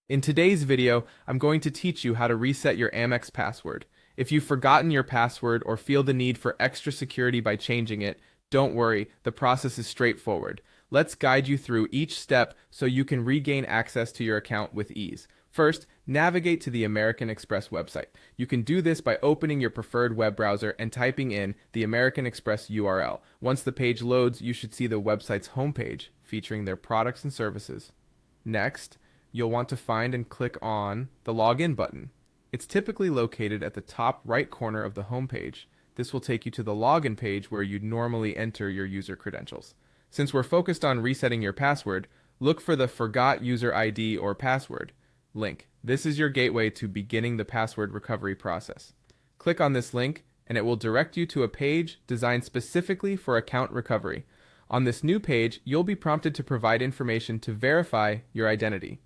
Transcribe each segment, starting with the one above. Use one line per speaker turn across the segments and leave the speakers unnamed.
In today's video, I'm going to teach you how to reset your Amex password. If you've forgotten your password or feel the need for extra security by changing it, don't worry, the process is straightforward. Let's guide you through each step so you can regain access to your account with ease. First, navigate to the American Express website. You can do this by opening your preferred web browser and typing in the American Express URL. Once the page loads, you should see the website's homepage featuring their products and services. Next, you'll want to find and click on the Login button. It's typically located at the top right corner of the homepage. This will take you to the login page where you'd normally enter your user credentials. Since we're focused on resetting your password, look for the Forgot User ID or Password link. This is your gateway to beginning the password recovery process. Click on this link and it will direct you to a page designed specifically for account recovery. On this new page, you'll be prompted to provide information to verify your identity.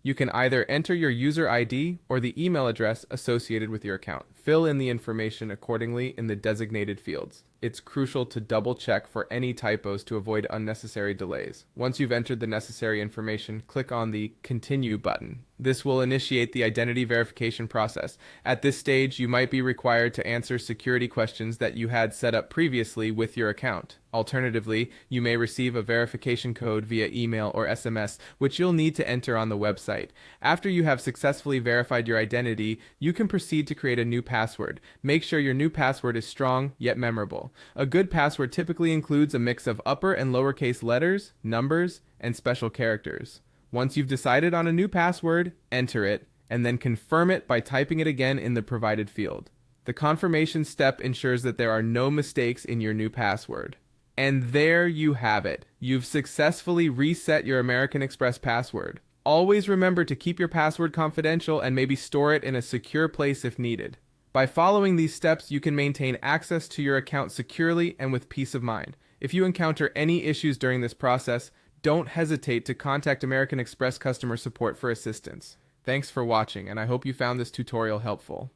You can either enter your user ID or the email address associated with your account. Fill in the information accordingly in the designated fields. It's crucial to double check for any typos to avoid unnecessary delays. Once you've entered the necessary information, click on the Continue button. This will initiate the identity verification process. At this stage, you might be required to answer security questions that you had set up previously with your account. Alternatively, you may receive a verification code via email or SMS, which you'll need to enter on the website. After you have successfully verified your identity, you can proceed to create a new password. Make sure your new password is strong yet memorable. A good password typically includes a mix of upper and lowercase letters, numbers, and special characters. Once you've decided on a new password, enter it, and then confirm it by typing it again in the provided field. The confirmation step ensures that there are no mistakes in your new password. And there you have it. You've successfully reset your American Express password. Always remember to keep your password confidential and maybe store it in a secure place if needed. By following these steps, you can maintain access to your account securely and with peace of mind. If you encounter any issues during this process, don't hesitate to contact American Express customer support for assistance. Thanks for watching, and I hope you found this tutorial helpful.